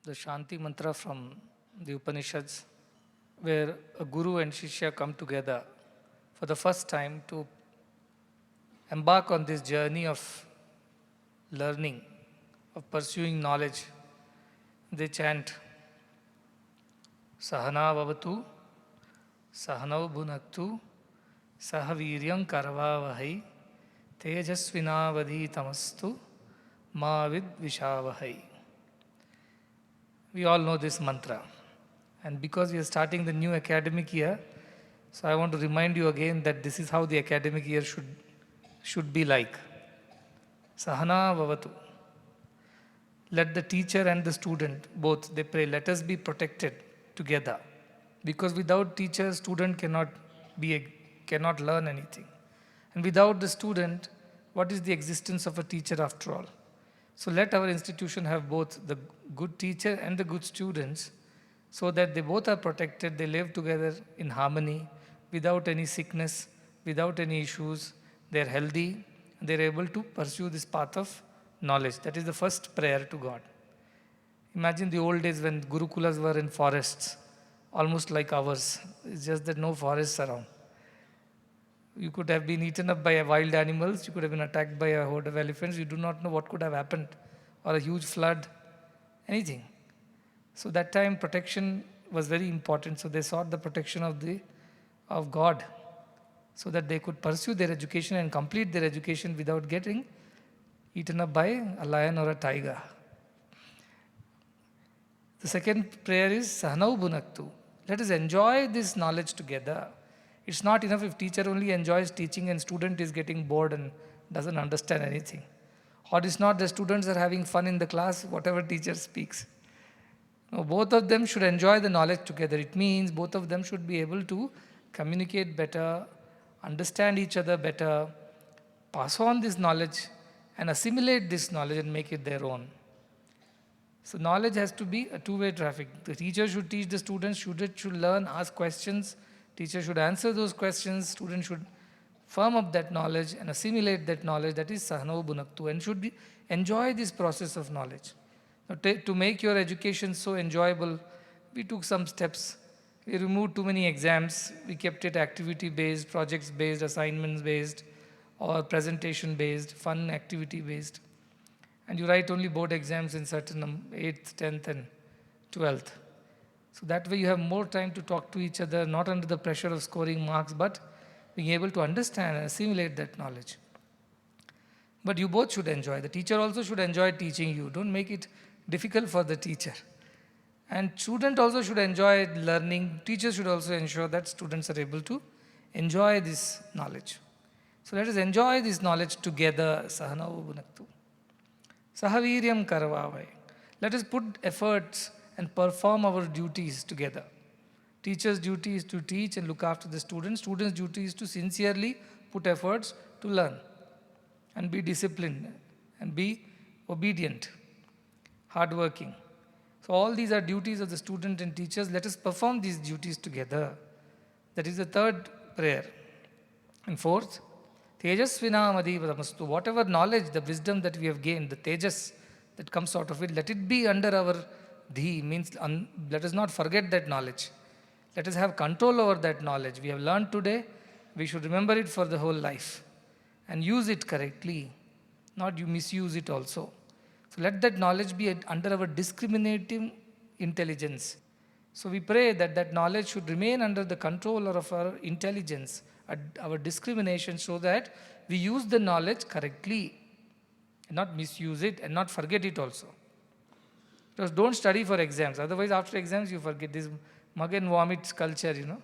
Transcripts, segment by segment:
the Shanti mantra from the Upanishads, where a guru and shishya come together for the first time to embark on this journey of learning, of pursuing knowledge. They chant Sahana Vavatu, Sahanau Bhunaktu, Sahaviryam Karavavahai, Tejasvinavadhi Tamastu, Mavid Vishavahai. We all know this mantra. And because we are starting the new academic year, so I want to remind you again that this is how the academic year should be like. Sahana Vavatu. Let the teacher and the student, both, they pray, let us be protected together. Because without teacher, student cannot learn anything. And without the student, what is the existence of a teacher after all? So let our institution have both the good teacher and the good students, so that they both are protected, they live together in harmony, without any sickness, without any issues, they are healthy, and they are able to pursue this path of knowledge. That is the first prayer to God. Imagine the old days when Gurukulas were in forests, almost like ours. It's just that no forests around. You could have been eaten up by wild animals, you could have been attacked by a horde of elephants, you do not know what could have happened, or a huge flood, anything. So that time protection was very important, so they sought the protection of God, so that they could pursue their education and complete their education without getting eaten up by a lion or a tiger. The second prayer is Sahanau Bhunaktu. Let us enjoy this knowledge together. It's not enough if teacher only enjoys teaching and student is getting bored and doesn't understand anything. Or it's not the students are having fun in the class, whatever teacher speaks. No, both of them should enjoy the knowledge together. It means both of them should be able to communicate better, understand each other better, pass on this knowledge and assimilate this knowledge and make it their own. So knowledge has to be a two-way traffic. The teacher should teach the students, students should learn, ask questions, teacher should answer those questions, students should firm up that knowledge and assimilate that knowledge. That is Sahanau Bhunaktu, and should enjoy this process of knowledge. Now, to make your education so enjoyable, we took some steps. We removed too many exams. We kept it activity-based, projects-based, assignments-based, or presentation-based, fun activity-based. And you write only board exams in certain 8th, 10th, and 12th. So that way you have more time to talk to each other, not under the pressure of scoring marks, but being able to understand and assimilate that knowledge. But you both should enjoy. The teacher also should enjoy teaching you. Don't make it difficult for the teacher. And student also should enjoy learning. Teachers should also ensure that students are able to enjoy this knowledge. So let us enjoy this knowledge together. Sahanau Bhunaktu. Sahaviryam Karavavai. Let us put efforts and perform our duties together. Teacher's duty is to teach and look after the students. Students' duty is to sincerely put efforts to learn and be disciplined and be obedient, hardworking. So all these are duties of the student and teachers. Let us perform these duties together. That is the third prayer. And fourth, Tejasvinamadi Brahmastu. Whatever knowledge, the wisdom that we have gained, the tejas that comes out of it, let it be under our dhi, means let us not forget that knowledge. Let us have control over that knowledge. We have learned today, we should remember it for the whole life and use it correctly, not you misuse it also. So let that knowledge be under our discriminating intelligence. So we pray that that knowledge should remain under the control of our intelligence, our discrimination, so that we use the knowledge correctly and not misuse it and not forget it also. Because don't study for exams. Otherwise, after exams, you forget. This mug and vomit culture,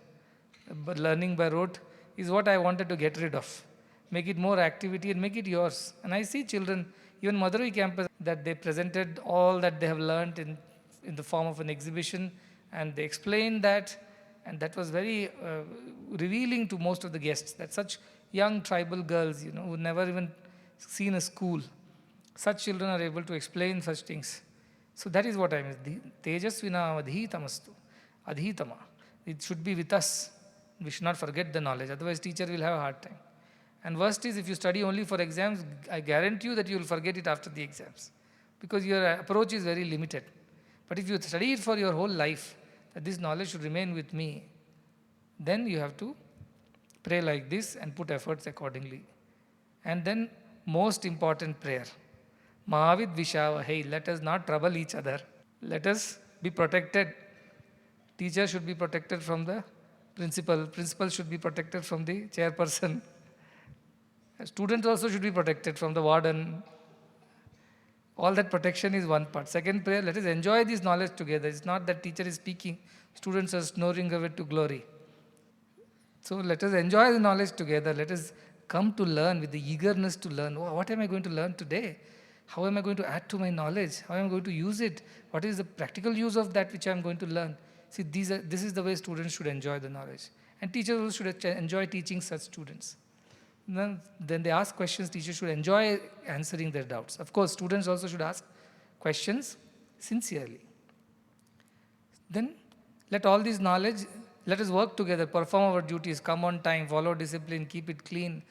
but learning by rote is what I wanted to get rid of. Make it more activity and make it yours. And I see children, even Madurai campus, that they presented all that they have learned in the form of an exhibition, and they explained that, and that was very revealing to most of the guests, that such young tribal girls, who never even seen a school, such children are able to explain such things. So that is what I mean. Tejasvina adhitamastu. Adhitama. It should be with us. We should not forget the knowledge. Otherwise, teacher will have a hard time. And worst is, if you study only for exams, I guarantee you that you will forget it after the exams. Because your approach is very limited. But if you study it for your whole life, that this knowledge should remain with me, then you have to pray like this and put efforts accordingly. And then, most important prayer, Mahavid Vishava, hey, let us not trouble each other. Let us be protected. Teacher should be protected from the principal. Principal should be protected from the chairperson. Students also should be protected from the warden. All that protection is one part. Second prayer, let us enjoy this knowledge together. It's not that teacher is speaking, students are snoring away to glory. So let us enjoy the knowledge together. Let us come to learn with the eagerness to learn. Oh, what am I going to learn today? How am I going to add to my knowledge? How am I going to use it? What is the practical use of that which I am going to learn? See, this is the way students should enjoy the knowledge. And teachers also should enjoy teaching such students. Then they ask questions, teachers should enjoy answering their doubts. Of course, students also should ask questions sincerely. Then let all this knowledge, let us work together, perform our duties, come on time, follow discipline, keep it clean,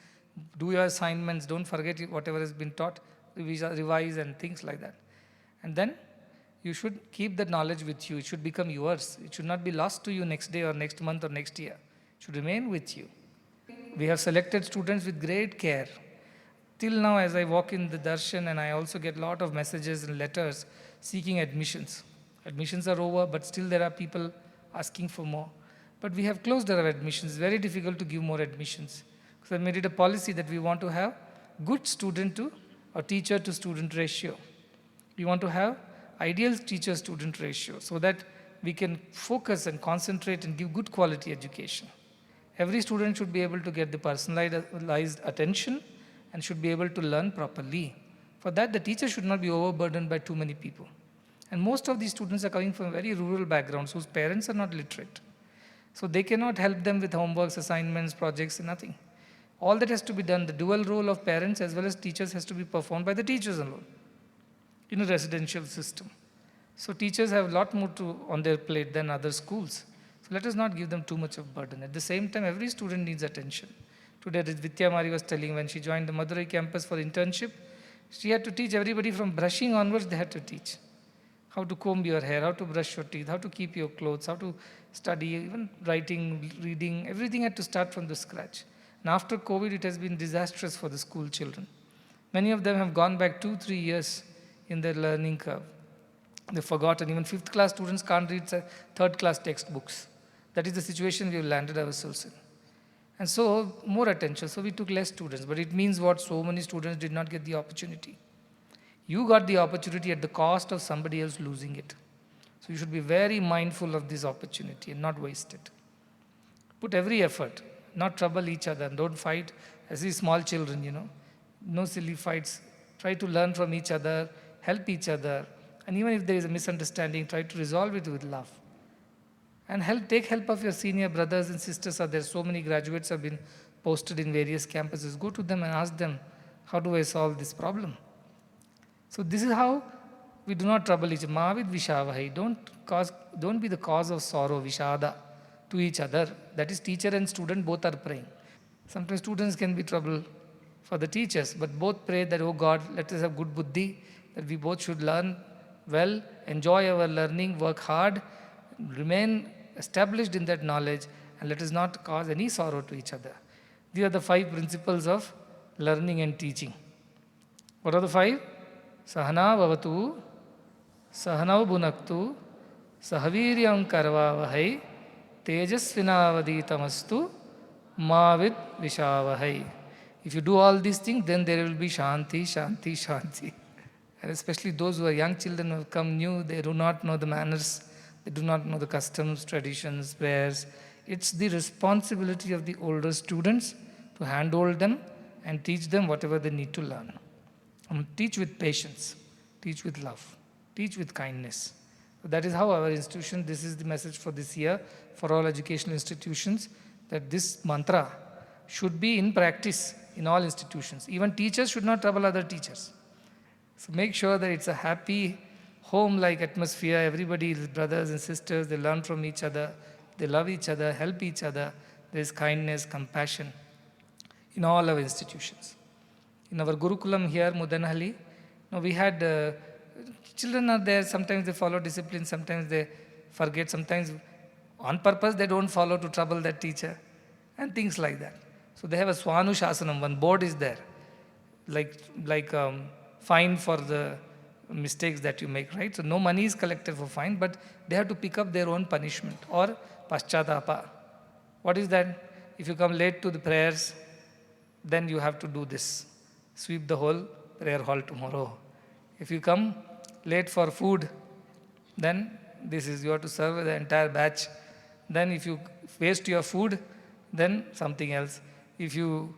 do your assignments, don't forget whatever has been taught, revise and things like that. And then you should keep that knowledge with you. It should become yours. It should not be lost to you next day or next month or next year. It should remain with you. We have selected students with great care. Till now, as I walk in the darshan, and I also get a lot of messages and letters seeking admissions. Admissions are over, but still there are people asking for more. But we have closed our admissions. It's very difficult to give more admissions. Because I made it a policy that we want to have good student to or teacher to student ratio. We want to have ideal teacher-student ratio so that we can focus and concentrate and give good quality education. Every student should be able to get the personalized attention and should be able to learn properly. For that, the teacher should not be overburdened by too many people. And most of these students are coming from very rural backgrounds whose parents are not literate. So they cannot help them with homeworks, assignments, projects, nothing. All that has to be done, the dual role of parents as well as teachers has to be performed by the teachers alone in a residential system. So teachers have a lot more on their plate than other schools. So let us not give them too much of burden. At the same time, every student needs attention. Today, Vidya Mari was telling when she joined the Madurai campus for internship, she had to teach everybody from brushing onwards, they had to teach. How to comb your hair, how to brush your teeth, how to keep your clothes, how to study, even writing, reading, everything had to start from the scratch. And after COVID, it has been disastrous for the school children. Many of them have gone back 2-3 years in their learning curve. They've forgotten. Even 5th class students can't read 3rd class textbooks. That is the situation we've landed ourselves in. And so, more attention. So we took less students. But it means what? So many students did not get the opportunity. You got the opportunity at the cost of somebody else losing it. So you should be very mindful of this opportunity and not waste it. Put every effort, not trouble each other, and don't fight as these small children, No silly fights. Try to learn from each other, help each other, and even if there is a misunderstanding, try to resolve it with love. And take help of your senior brothers and sisters. There so many graduates have been posted in various campuses. Go to them and ask them, how do I solve this problem? So this is how we do not trouble each other. Mavid Vishavahai. Don't be the cause of sorrow, Vishada, to each other. That is, teacher and student both are praying. Sometimes students can be trouble for the teachers, but both pray that, oh God, let us have good buddhi, that we both should learn well, enjoy our learning, work hard, remain established in that knowledge, and let us not cause any sorrow to each other. These are the 5 principles of learning and teaching. What are the 5? Sahana vavatu, sahanau bhunaktu, sahaviryam karvavahai, tejasvinavaditamastu, mavid vishavahai. If you do all these things, then there will be shanti, shanti, shanti. And especially those who are young children who have come new, they do not know the manners, they do not know the customs, traditions, prayers. It's the responsibility of the older students to handhold them and teach them whatever they need to learn. Teach with patience, teach with love, teach with kindness. So that is how our institution, this is the message for this year, for all educational institutions, that this mantra should be in practice in all institutions. Even teachers should not trouble other teachers. So make sure that it's a happy, home-like atmosphere. Everybody is brothers and sisters. They learn from each other. They love each other, help each other. There is kindness, compassion in all our institutions. In our Gurukulam here, Muddenahalli, we had children are there, sometimes they follow discipline, sometimes they forget, sometimes on purpose they don't follow to trouble that teacher, and things like that. So they have a Swanu Shasanam, one board is there, like fine for the mistakes that you make, right? So no money is collected for fine, but they have to pick up their own punishment or paschatapa. What is that? If you come late to the prayers, then you have to do this. Sweep the whole prayer hall tomorrow. If you come late for food, then this is, you have to serve the entire batch. Then if you waste your food, then something else. If you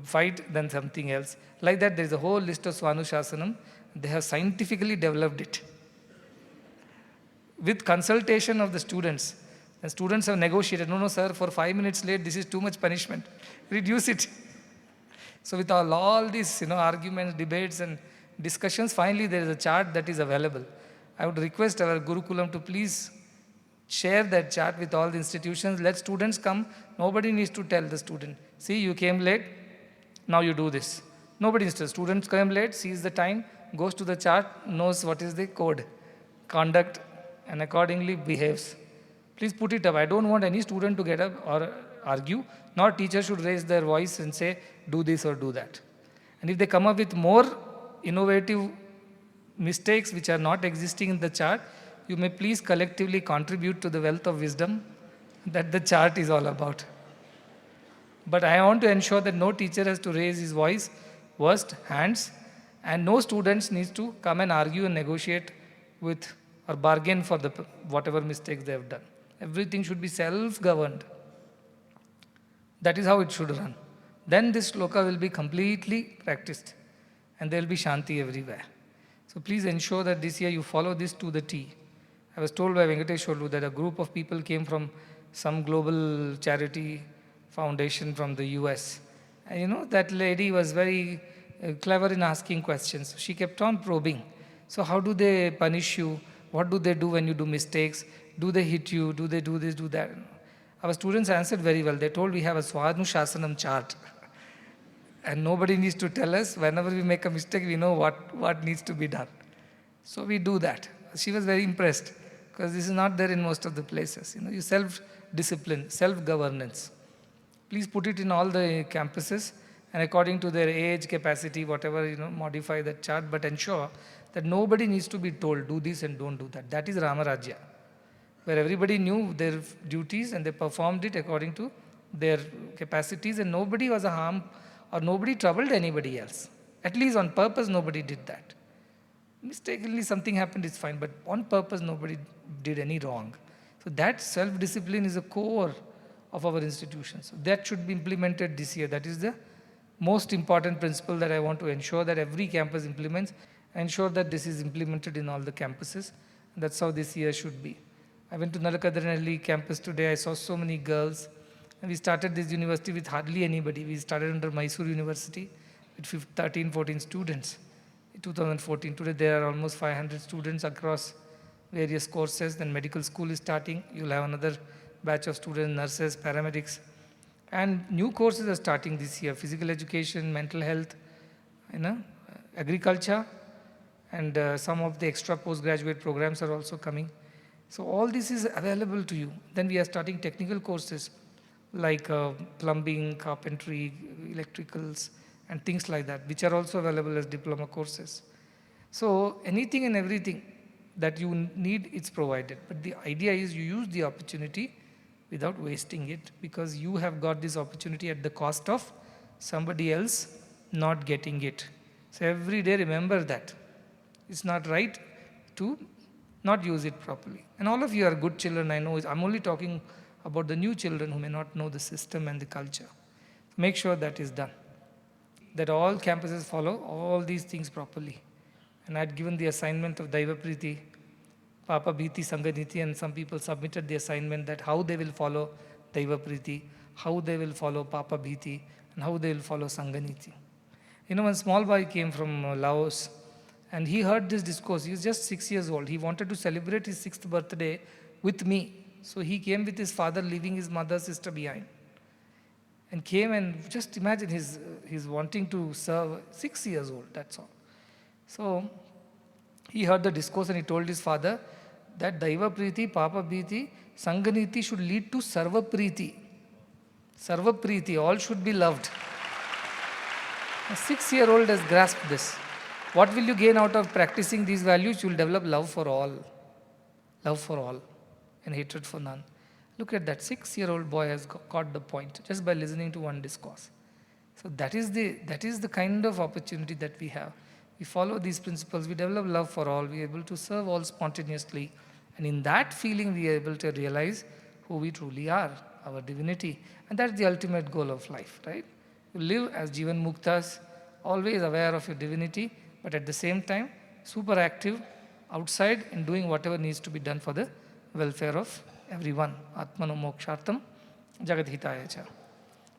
fight, then something else. Like that, there is a whole list of Swanu Shasanam. They have scientifically developed it. With consultation of the students. The students have negotiated, no, sir, for 5 minutes late, this is too much punishment. Reduce it. So with all these arguments, debates and discussions, finally there is a chart that is available. I would request our Gurukulam to please share that chart with all the institutions. Let students come. Nobody needs to tell the student, see, you came late, now you do this. Nobody needs to. Students come late, sees the time, goes to the chart, knows what is the code, conduct, and accordingly behaves. Please put it up. I don't want any student to get up or argue, nor teacher should raise their voice and say, do this or do that. And if they come up with more innovative mistakes which are not existing in the chart, you may please collectively contribute to the wealth of wisdom that the chart is all about. But I want to ensure that no teacher has to raise his voice, worst hands, and no students needs to come and argue and negotiate with or bargain for the whatever mistakes they have done. Everything should be self-governed. That is how it should run. Then this shloka will be completely practiced and there will be shanti everywhere. So please ensure that this year you follow this to the T. I was told by Venkatesh Sholu that a group of people came from some global charity foundation from the US. And that lady was very clever in asking questions. She kept on probing. So how do they punish you? What do they do when you do mistakes? Do they hit you? Do they do this, do that? Our students answered very well. They told we have a Swanu Shasanam chart. And nobody needs to tell us. Whenever we make a mistake, we know what needs to be done. So we do that. She was very impressed because this is not there in most of the places. You self-discipline, self-governance. Please put it in all the campuses and according to their age, capacity, whatever, modify that chart, but ensure that nobody needs to be told, do this and don't do that. That is Ramarajya, where everybody knew their duties and they performed it according to their capacities and nobody was a harm or nobody troubled anybody else. At least on purpose, nobody did that. Mistakenly something happened, it's fine, but on purpose, nobody did any wrong. So that self-discipline is a core of our institutions. So that should be implemented this year. That is the most important principle that I want to ensure that every campus implements. Ensure that this is implemented in all the campuses. That's how this year should be. I went to Muddenahalli campus today. I saw so many girls. And we started this university with hardly anybody. We started under Mysore University with 13, 14 students in 2014. Today there are almost 500 students across various courses. Then medical school is starting. You'll have another batch of students, nurses, paramedics. And new courses are starting this year. Physical education, mental health, agriculture, and some of the extra postgraduate programs are also coming. So all this is available to you. Then we are starting technical courses like plumbing, carpentry, electricals, and things like that, which are also available as diploma courses. So anything and everything that you need, it's provided. But the idea is you use the opportunity without wasting it, because you have got this opportunity at the cost of somebody else not getting it. So every day remember that. It's not right to not use it properly. And all of you are good children, I know. I'm only talking about the new children who may not know the system and the culture. Make sure that is done. That all campuses follow all these things properly. And I had given the assignment of Daiva Priti, Papa Bhiti, Sanganiti, and some people submitted the assignment that how they will follow Daiva Priti, how they will follow Papa Bhiti, and how they will follow Sanganiti. One small boy came from Laos, and he heard this discourse. He was just 6 years old. He wanted to celebrate his 6th birthday with me. So he came with his father, leaving his mother, sister behind. And came and just imagine he's wanting to serve, 6 years old, that's all. So He heard the discourse and he told his father that Daiva Priti, Papa Priti, Sanganiti should lead to Sarva Priti. Sarva Priti, all should be loved. A 6-year-old has grasped this. What will you gain out of practicing these values? You will develop love for all. Love for all and hatred for none. Look at that, 6-year-old boy has caught the point just by listening to one discourse. So that is the kind of opportunity that we have. We follow these principles, we develop love for all, we are able to serve all spontaneously. And in that feeling, we are able to realize who we truly are, our divinity. And that's the ultimate goal of life, right? You live as Jivan Muktas, always aware of your divinity, but at the same time, super active outside in doing whatever needs to be done for the welfare of everyone. Atmano mokshartam jagadhitaya cha.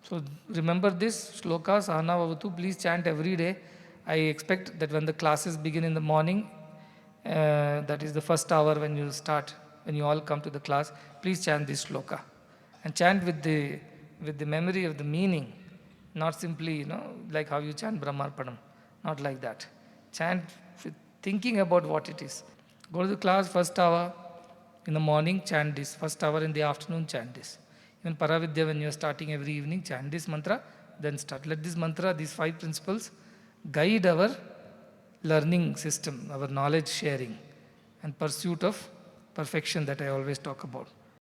So remember this shloka, Sahana Vavatu, please chant every day. I expect that when the classes begin in the morning, that is the first hour when you start, when you all come to the class, please chant this shloka. And chant with the memory of the meaning, not simply, like how you chant Brahmarpanam, not like that. Chant with thinking about what it is. Go to the class, first hour in the morning, chant this. First hour in the afternoon, chant this. Even Paravidya, when you are starting every evening, chant this mantra, then start. Let this mantra, these 5 principles, guide our learning system, our knowledge sharing and pursuit of perfection that I always talk about.